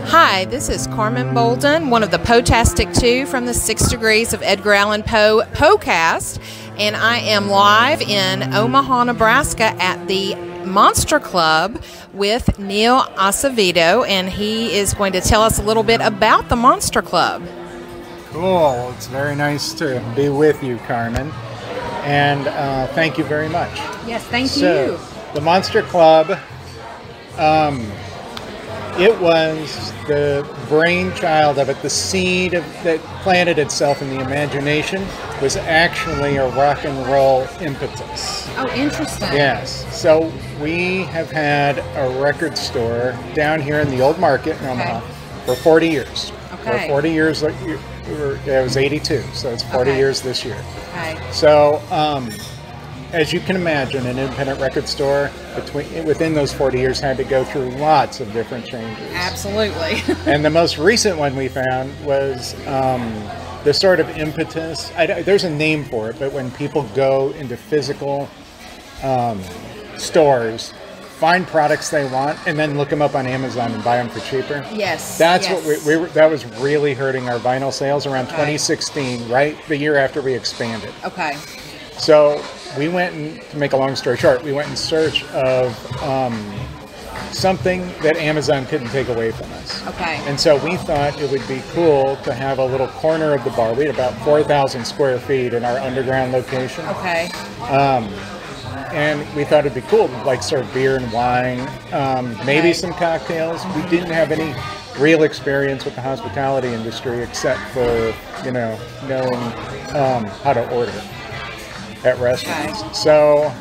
Hi, this is Carmen Bolden, one of the Poetastic 2 from the 6 Degrees of Edgar Allan Poe Poecast, and I am live in Omaha, Nebraska at the Monster Club with Neil Azevedo, and he is going to tell us a little bit about the Monster Club. Cool. It's very nice to be with you, Carmen, and thank you very much. Yes, thank you. The Monster Club, it was the brainchild of it. The seed that planted itself in the imagination was actually a rock and roll impetus. Oh, interesting. Yes. So we have had a record store down here in the old market in Omaha for 40 years. Okay. For 40 years, it was 82, so it's 40 years this year. Okay. So, as you can imagine, an independent record store within those 40 years had to go through lots of different changes. Absolutely. And the most recent one we found was the sort of impetus. There's a name for it, but when people go into physical stores, find products they want, and then look them up on Amazon and buy them for cheaper. Yes. That's what we were. That was really hurting our vinyl sales around 2016, right the year after we expanded. Okay. So we went and, to make a long story short, we went in search of something that Amazon couldn't take away from us. Okay. And so we thought it would be cool to have a little corner of the bar. We had about 4,000 square feet in our underground location. Okay. And we thought it'd be cool to like serve beer and wine, maybe some cocktails. We didn't have any real experience with the hospitality industry except for, knowing how to order at restaurants. Okay. So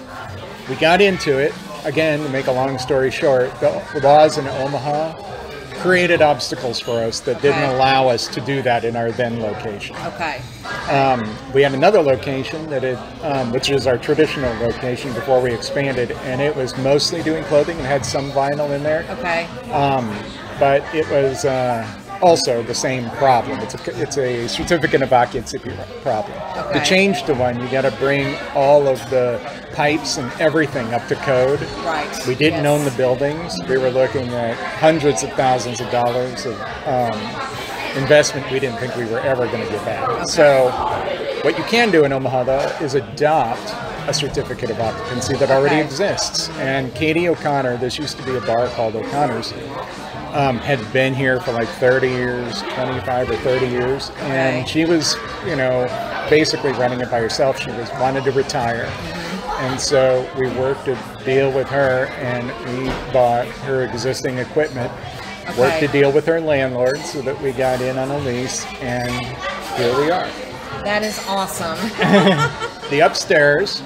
we got into it. Again, to make a long story short, the laws in Omaha created obstacles for us that didn't allow us to do that in our then location. Okay. We had another location that which is our traditional location before we expanded, and it was mostly doing clothing and had some vinyl in there. Okay. But it was also the same problem. It's a certificate of occupancy problem. Okay. To change to one, you got to bring all of the pipes and everything up to code. Right. We didn't own the buildings. We were looking at hundreds of thousands of dollars of investment we didn't think we were ever going to get back. Okay. So what you can do in Omaha, though, is adopt a certificate of occupancy that already exists. And Katie O'Connor, this used to be a bar called O'Connor's, had been here for like 30 years, 25 or 30 years, and she was, basically running it by herself. She wanted to retire, and so we worked a deal with her, and we bought her existing equipment, worked a deal with her landlord so that we got in on a lease, and here we are. That is awesome. The upstairs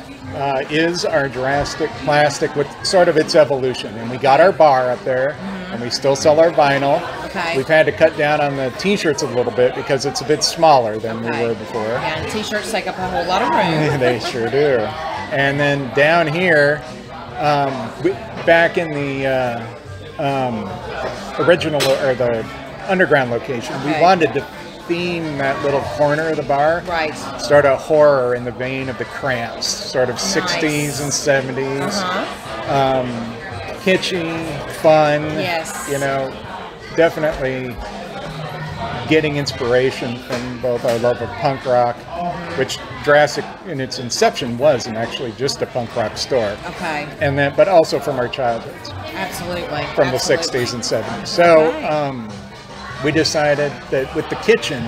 is our Jurassic plastic with sort of its evolution, and we got our bar up there, and we still sell our vinyl. Okay. We've had to cut down on the t-shirts a little bit because it's a bit smaller than we were before. Yeah, and t-shirts take up a whole lot of room. They sure do. And then down here, back in the original or the underground location, we wanted to theme that little corner of the bar. Right. Sort of horror in the vein of the Cramps, sort of 60s and 70s. Kitschy, fun. Yes. Definitely getting inspiration from both our love of punk rock, which Jurassic in its inception wasn't actually just a punk rock store. Okay. And then, but also from our childhoods. Absolutely. From the 60s and 70s. So we decided that with the kitchen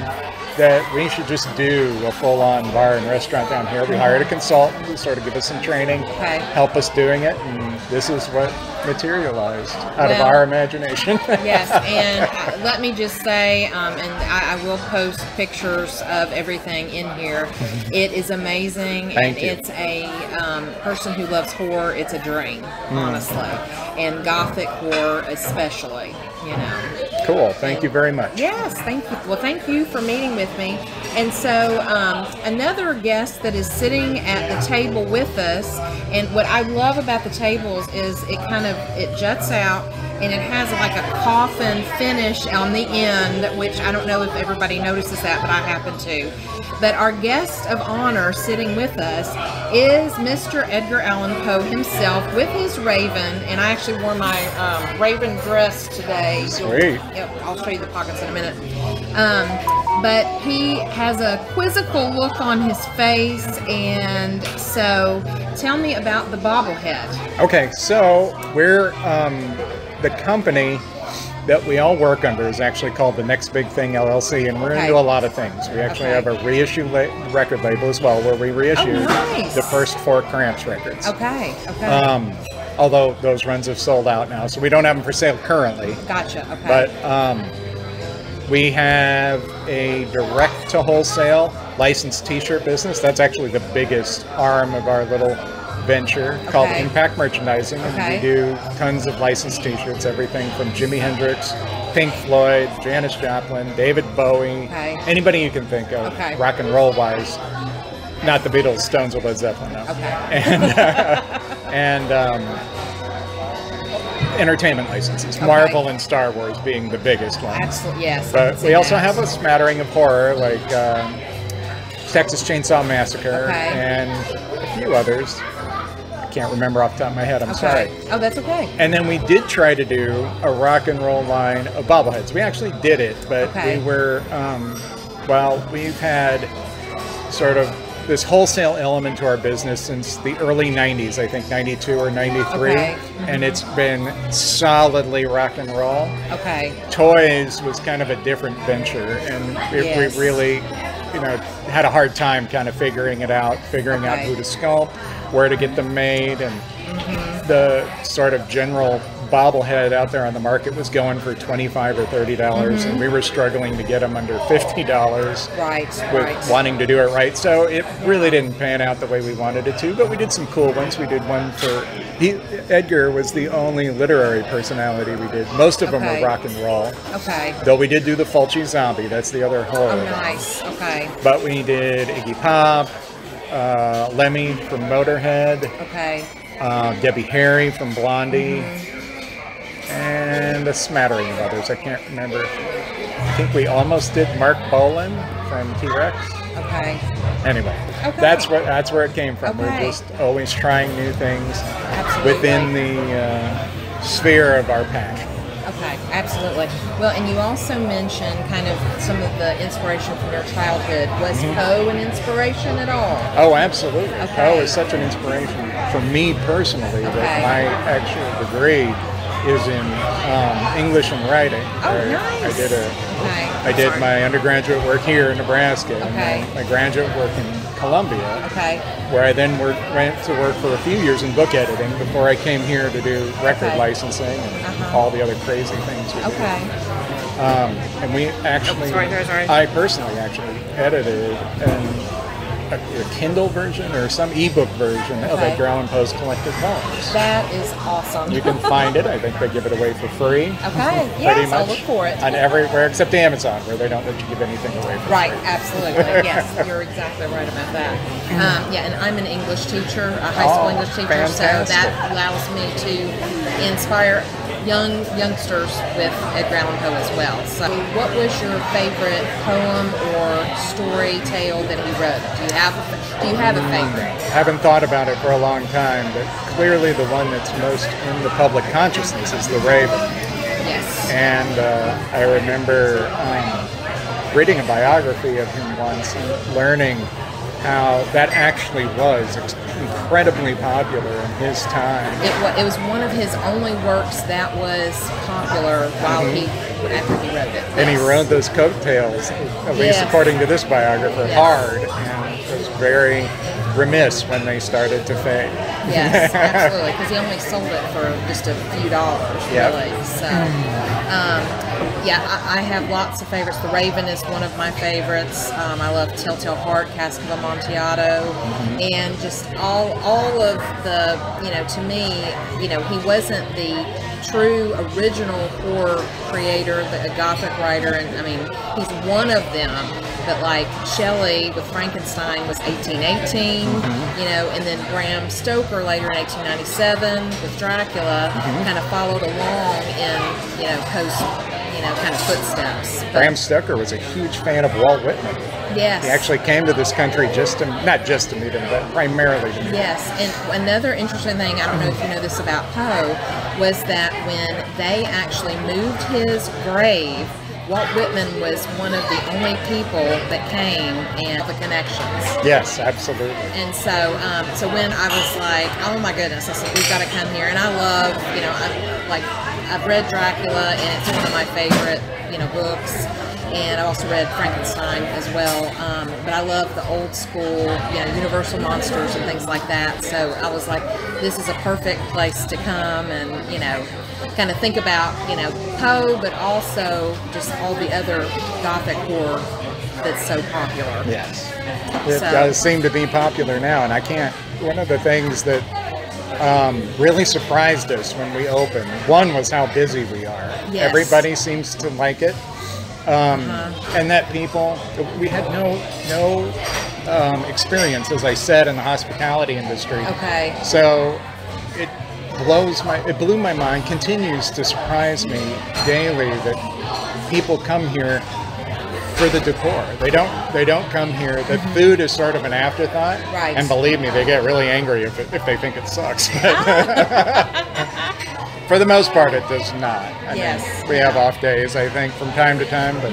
that we should just do a full-on bar and restaurant down here. We hired a consultant to sort of give us some training, help us doing it, and this is what materialized out of our imagination. Yes, and let me just say, and I will post pictures of everything in here. It is amazing, and it's a person who loves horror. It's a dream, honestly, and Gothic horror especially. Cool. Thank you very much. Yes, thank you. Well, thank you for meeting with me. And so another guest that is sitting at the table with us, and what I love about the tables is it juts out and it has like a coffin finish on the end, which I don't know if everybody notices that, but I happen to. But our guest of honor sitting with us is Mr. Edgar Allan Poe himself with his raven, and I actually wore my raven dress today. Sweet. Yep, I'll show you the pockets in a minute. But he has a quizzical look on his face, and so tell me about the bobblehead. Okay, so we're the company that we all work under is actually called The Next Big Thing LLC, and we're into a lot of things. We actually have a reissue record label as well, where we reissue the first 4 Cramps records. Okay. Although those runs have sold out now, so we don't have them for sale currently. Gotcha. Okay. But we have a direct-to-wholesale licensed T-shirt business. That's actually the biggest arm of our little venture called Impact Merchandising, and we do tons of licensed T-shirts, everything from Jimi Hendrix, Pink Floyd, Janis Joplin, David Bowie, anybody you can think of, rock and roll wise. Not the Beatles, Stones, or Led Zeppelin, no. And entertainment licenses, Marvel and Star Wars being the biggest ones. Absolutely, yes. But we also have a smattering of horror, like Texas Chainsaw Massacre and a few others. I can't remember off the top of my head, I'm sorry. Oh, that's okay. And then we did try to do a rock and roll line of bobbleheads. We actually did it, but we were, we've had sort of this wholesale element to our business since the early 90s, I think 92 or 93, and it's been solidly rock and roll. Toys was kind of a different venture, and we really, had a hard time kind of figuring out who to sculpt, where to get them made, and the sort of general bobblehead out there on the market was going for $25 or $30, and we were struggling to get them under $50 with wanting to do it right. So it really didn't pan out the way we wanted it to, but we did some cool ones. We did one for Edgar was the only literary personality we did. Most of them were rock and roll. Though we did do the Fulci Zombie. That's the other horror. Oh, nice. But we did Iggy Pop, Lemmy from Motorhead, Debbie Harry from Blondie, and a smattering of others. I can't remember. I think we almost did Mark Bolan from T-Rex. Anyway, that's where it came from. We're just always trying new things within the sphere of our passion. Absolutely. Well, and you also mentioned kind of some of the inspiration from your childhood. Was Poe an inspiration at all? Oh, absolutely. Poe is such an inspiration for me personally that my actual degree is in English and writing. Nice. I did my undergraduate work here in Nebraska, and my graduate work in Columbia, where I then went to work for a few years in book editing before I came here to do record licensing and all the other crazy things we do. And we actually, I personally actually edited a Kindle version or some ebook version of Edgar Allan Poe's collected poems. That is awesome. You can find it. I think they give it away for free. Pretty much. I'll look for it. On everywhere except Amazon, where they don't let you give anything away for free. Absolutely. Yes, you're exactly right about that. And I'm an English teacher, a high school English teacher, so that allows me to inspire youngsters with Edgar Allan Poe as well. So what was your favorite poem or story tale that he wrote? Do you have a favorite? I haven't thought about it for a long time, but clearly the one that's most in the public consciousness is The Raven. Yes. And I remember reading a biography of him once and learning how that actually was incredibly popular in his time. It was one of his only works that was popular after he wrote it. And he rode those coattails, at least according to this biographer, hard, and was very remiss when they started to fade. Yes, absolutely, because he only sold it for just a few dollars, really. So, Yeah, I have lots of favorites. The Raven is one of my favorites. I love Telltale Heart, Cask of Amontillado, and just all of the, to me, he wasn't the true original horror creator, a Gothic writer, and I mean, he's one of them. But like Shelley with Frankenstein was 1818, and then Bram Stoker later in 1897 with Dracula kind of followed along in, Poe's, kind of footsteps. But Bram Stoker was a huge fan of Walt Whitman. Yes. He actually came to this country not just to meet him, but primarily to meet him. Yes, and another interesting thing, I don't know if you know this about Poe, was that when they actually moved his grave, Walt Whitman was one of the only people that came and the connections. Yes, absolutely. And so, so when I was like, oh my goodness, I said, we've got to come here. And I love, I've read Dracula, and it's one of my favorite, books. And I also read Frankenstein as well. But I love the old school, Universal monsters and things like that. So I was like, this is a perfect place to come and, kind of think about, Poe, but also just all the other Gothic horror that's so popular. Yes. It does seem to be popular now, and one of the things that really surprised us when we opened, one was how busy we are. Yes. Everybody seems to like it. And that we had no experience, as I said, in the hospitality industry. Okay. So it blew my mind, continues to surprise me daily that people come here for the decor. They don't come here. The food is sort of an afterthought. Right. And believe me, they get really angry if they think it sucks. For the most part, it does not. I mean, we have off days, I think, from time to time, but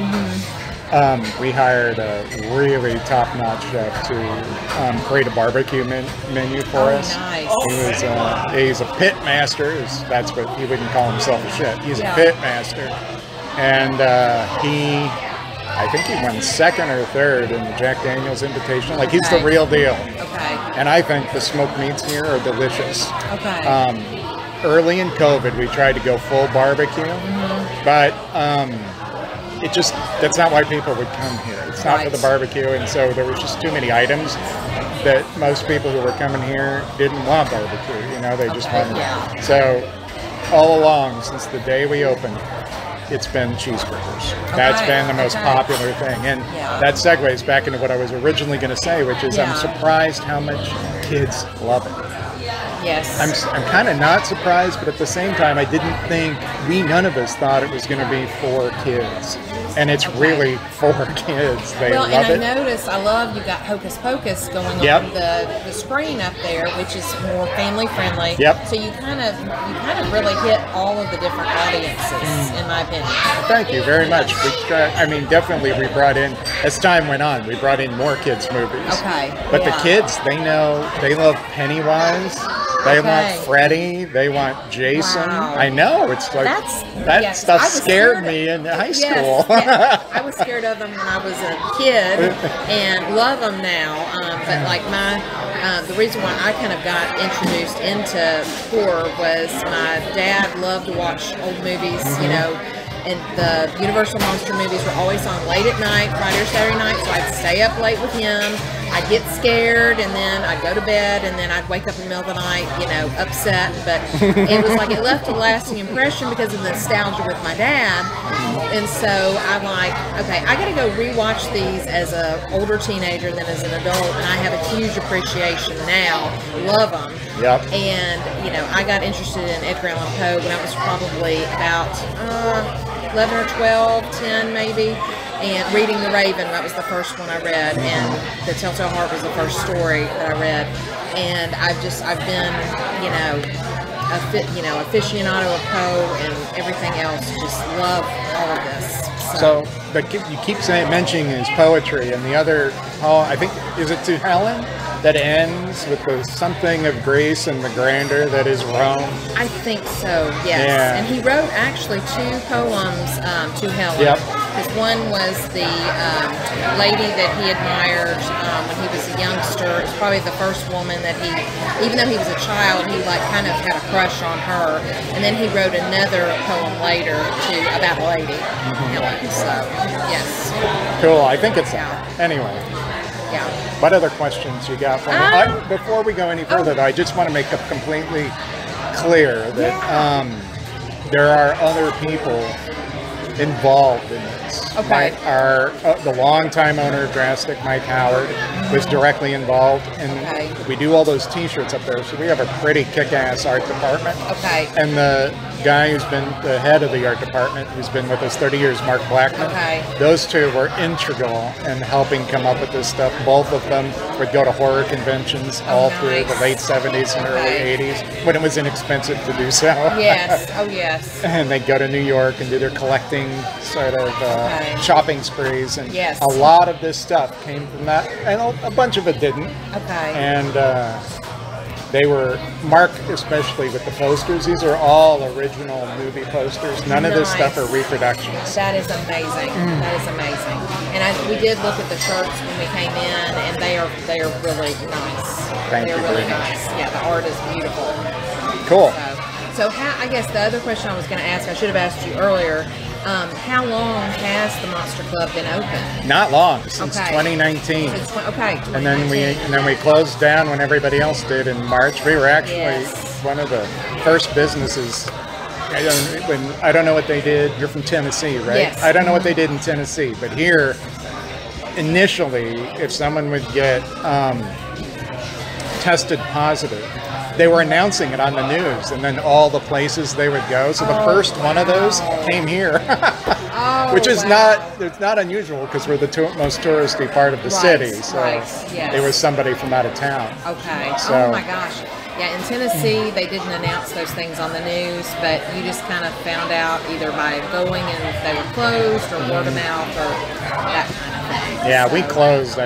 we hired a really top-notch chef to create a barbecue menu for us. Nice. He's a pit master. That's what he wouldn't call himself a chef. He's a pit master, and I think he won second or third in the Jack Daniel's Invitational. Like, he's the real deal. Okay. And I think the smoked meats here are delicious. Okay. Early in COVID, we tried to go full barbecue, but that's not why people would come here. It's not for the barbecue, and so there was just too many items that most people who were coming here didn't want barbecue. They just wanted. So all along, since the day we opened, it's been cheeseburgers. That's been the most popular thing. And that segues back into what I was originally going to say, which is I'm surprised how much kids love it. Yes. I'm kind of not surprised, but at the same time, I didn't think, none of us thought it was going to be for kids. And it's really for kids. They love it. I noticed, you got Hocus Pocus going on the screen up there, which is more family friendly. Yep. So you kind of really hit all of the different audiences, in my opinion. Thank you very much. Definitely we brought in, as time went on, we brought in more kids movies. Okay. But the kids, they love Pennywise. They want Freddy. They want Jason. Wow. I know. It's like that stuff scared me in high school. I was scared of them when I was a kid, and love them now. But like the reason why I kind of got introduced into horror was my dad loved to watch old movies. And the Universal monster movies were always on late at night, Friday or Saturday night, so I'd stay up late with him. I'd get scared, and then I'd go to bed, and then I'd wake up in the middle of the night, upset. But it was like it left a lasting impression because of the nostalgia with my dad. And so I'm like, okay, I got to go rewatch these as an older teenager than as an adult, and I have a huge appreciation now. Love them. Yep. And, I got interested in Edgar Allan Poe when I was probably about 11 or 12, 10 maybe, and reading The Raven, that was the first one I read, and The Telltale Heart was the first story that I read, and I've been, aficionado of Poe and everything else, just love all of this. So you keep mentioning his poetry, and the other, I think, is it To Helen? that ends with the something of Greece and the grandeur that is Rome? I think so, yes. Yeah. And he wrote actually 2 poems to Helen. Yep. Because one was the lady that he admired when he was a youngster. It's probably the first woman that he, even though he was a child, he like kind of had a crush on her. And then he wrote another poem later about a lady, Helen. So, yes. Cool. I think it's Yeah. anyway. Yeah. What other questions you got for me? Before we go any further, though, I just want to make it completely clear that there are other people involved in this. Okay. The longtime owner of Drastic, Mike Howard, was directly involved, and we do all those T-shirts up there. So we have a pretty kick-ass art department. Okay. And the guy who's been the head of the art department, who's been with us 30 years, Mark Blackman. Okay. Those two were integral in helping come up with this stuff. Both of them would go to horror conventions all through the late 70s and early 80s when it was inexpensive to do so. Yes. Oh, yes. And they'd go to New York and do their collecting sort of shopping sprees. And a lot of this stuff came from that. And a bunch of it didn't. Okay. And they were, Mark especially with the posters, these are all original movie posters. None of this stuff are reproductions. That is amazing. That is amazing. And we did look at the shirts when we came in, and they are really nice. Thank you They're really very much. nice. Yeah, the art is beautiful. Cool. So how, I guess the other question I was going to ask, I should have asked you earlier, how long has the Monster Club been open? Not long, since 2019. Okay. 2019. And then we closed down when everybody else did in March. We were actually one of the first businesses. I don't know what they did. You're from Tennessee, right? Yes. I don't know what they did in Tennessee, but here, initially, if someone would get tested positive, they were announcing it on the news, and then all the places they would go. So the first one of those came here, which is it's not unusual because we're the most touristy part of the city. So it was somebody from out of town. Okay. So, oh my gosh. Yeah, in Tennessee, they didn't announce those things on the news, but you just kind of found out either by going and they were closed or word of mouth or that kind of thing. Yeah, we closed.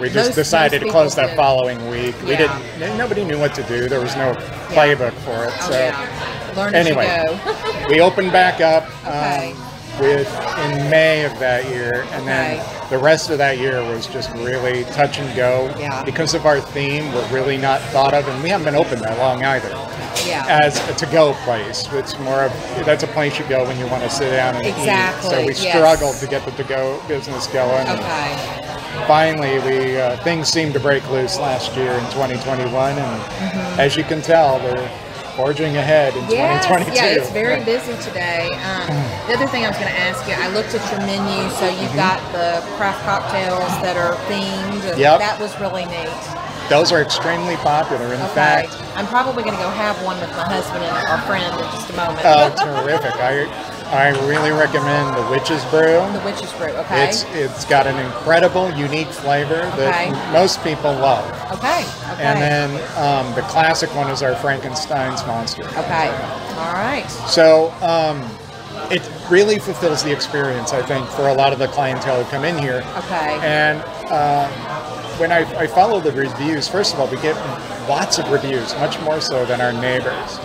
We just decided to close that following week. We didn't. Nobody knew what to do. There was no playbook for it. So learn anyway, as you go. we opened back up in May of that year, and then the rest of that year was just really touch and go. Because of our theme, we're really not thought of, and we haven't been open that long either. As a to-go place, it's more of that's a place you go when you want to sit down and eat. So we struggled to get the to-go business going. Finally, things seemed to break loose last year in 2021, and as you can tell, they're forging ahead in 2022. Yeah, it's very busy today. The other thing I was going to ask you, I looked at your menu, so you've got the craft cocktails that are themed. That was really neat. Those are extremely popular. In fact, I'm probably going to go have one with my husband and our friend in just a moment. Oh, terrific. I really recommend the Witch's Brew. The Witch's Brew, okay. It's got an incredible, unique flavor that most people love. Okay. And then the classic one is our Frankenstein's Monster. Okay. All right. So it really fulfills the experience, I think, for a lot of the clientele who come in here. Okay. And when I follow the reviews, first of all, we get lots of reviews, much more so than our neighbors.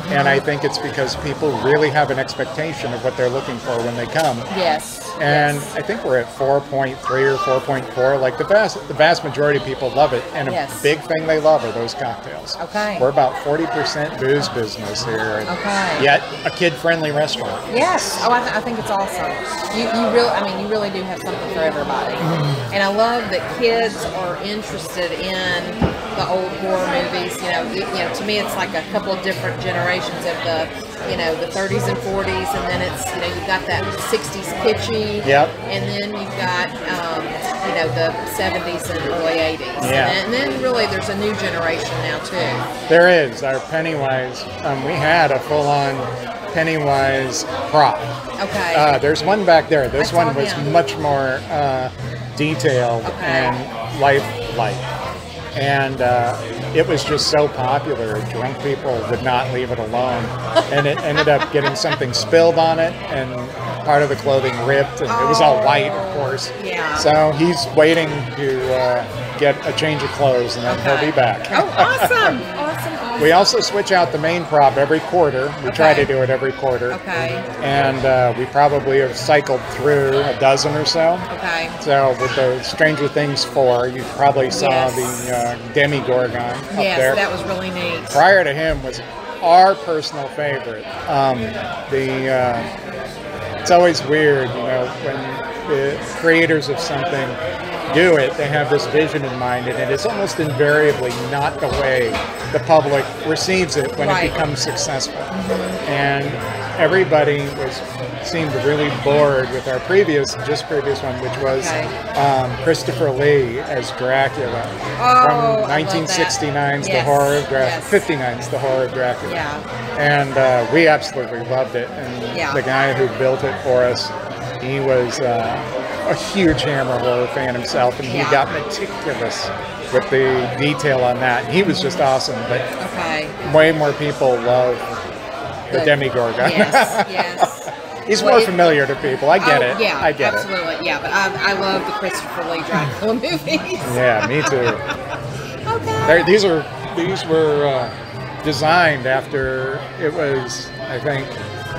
And I think it's because people really have an expectation of what they're looking for when they come. Yes. And I think we're at 4.3 or 4.4. Like the vast majority of people love it. And a big thing they love are those cocktails. Okay. We're about 40% booze business here. Yet a kid-friendly restaurant. Yes. Oh, I think it's awesome. You really do have something for everybody. And I love that kids are interested in the old horror movies. To me, it's like a couple of different generations of the 30s and 40s, and then it's you've got that 60s kitschy, and then you've got the 70s and early 80s, and then really there's a new generation now too. There is our Pennywise. We had a full-on Pennywise prop. Okay. There's one back there. This one was much more detailed and lifelike. And it was just so popular, drunk people would not leave it alone. And it ended up getting something spilled on it, and part of the clothing ripped, and it was all white, of course. Yeah. So he's waiting to get a change of clothes, and then he'll be back. Oh, awesome. Awesome. We also switch out the main prop every quarter. We try to do it every quarter. Okay. And we probably have cycled through a dozen or so. Okay. So with the Stranger Things 4, you probably saw the Demigorgon up there. Yes, that was really neat. Prior to him was our personal favorite. It's always weird, you know, when the creators of something do it, they have this vision in mind, and it is almost invariably not the way the public receives it when it becomes successful. And everybody seemed really bored with our previous one, which was Christopher Lee as Dracula from 1969's The Horror of Dracula, 59's The Horror of Dracula. And we absolutely loved it. And the guy who built it for us, he was a huge Hammer horror fan himself, and he got meticulous with the detail on that. He was just awesome, but way more people love the Demigorgon. Yes. He's more familiar to people. I get it. Yeah, I get absolutely. It. Yeah, but I love the Christopher Lee Dracula movies. Yeah, me too. These were designed after it was, I think,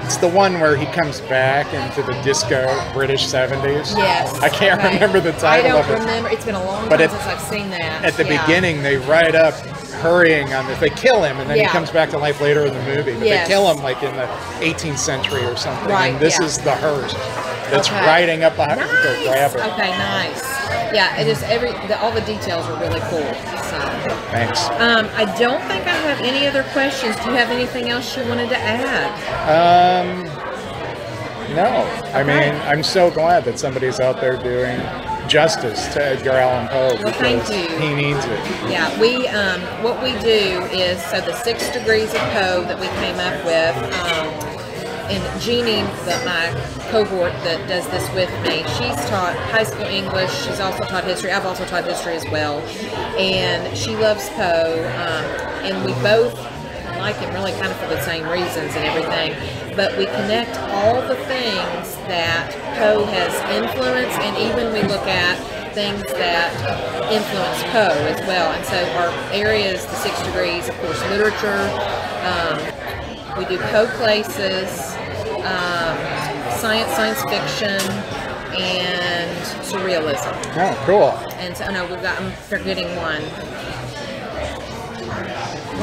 it's the one where he comes back into the disco British 70s. Yes. I can't remember the title of it. I don't remember. It's been a long time since I've seen that. At the beginning, they ride up hurrying on this. They kill him, and then he comes back to life later in the movie. But they kill him like in the 18th century or something. Right, and this is the hearse that's riding up behind him to go grab it. Okay, nice. Yeah, it is all the details are really cool. So. Thanks. I don't think I have any other questions. Do you have anything else you wanted to add? No. I mean, I'm so glad that somebody's out there doing justice to Edgar Allan Poe, because he needs it. Yeah, we what we do is, so the 6 degrees of Poe that we came up with, and Jeannie, my cohort that does this with me, she's taught high school English. She's also taught history. I've also taught history as well. And she loves Poe. And we both like him really kind of for the same reasons and everything. But we connect all the things that Poe has influenced, and even we look at things that influence Poe as well. And so our area is the 6 degrees, of course, literature. We do Poe places, science fiction, and surrealism. Oh, cool. And so, no, I'm forgetting one.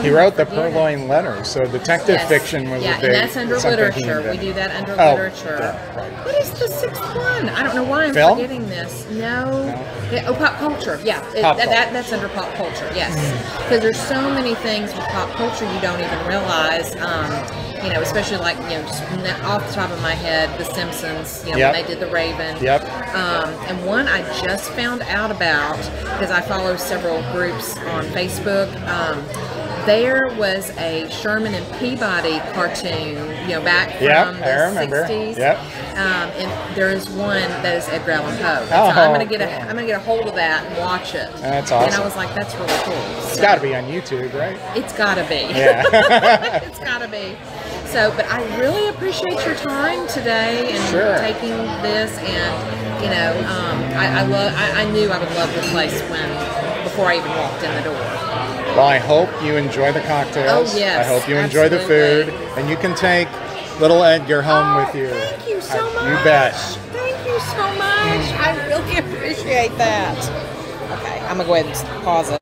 He wrote the Purloined Letters, so detective fiction was a big, and that's under literature. We do that under literature. Yeah, right. What is the 6th one? I don't know why I'm forgetting this. No. Pop culture. Yeah, that's under pop culture. Yes, because there's so many things with pop culture you don't even realize. You know, especially like, you know, just off the top of my head, The Simpsons. You know, when they did The Raven. And one I just found out about because I follow several groups on Facebook. There was a Sherman and Peabody cartoon, you know, back from the 60s. And there is one that is Edgar Allan Poe. So I'm gonna get a hold of that and watch it. That's awesome. And I was like, that's really cool. It's got to be on YouTube, right? It's got to be. Yeah. It's got to be. So, but I really appreciate your time today and taking this. And you know, I knew I would love the place before I even walked in the door. Well, I hope you enjoy the cocktails. Oh, yes. I hope you enjoy the food. And you can take little Edgar home with you. Thank you so much. You bet. Thank you so much. I really appreciate that. Okay, I'm going to go ahead and pause it.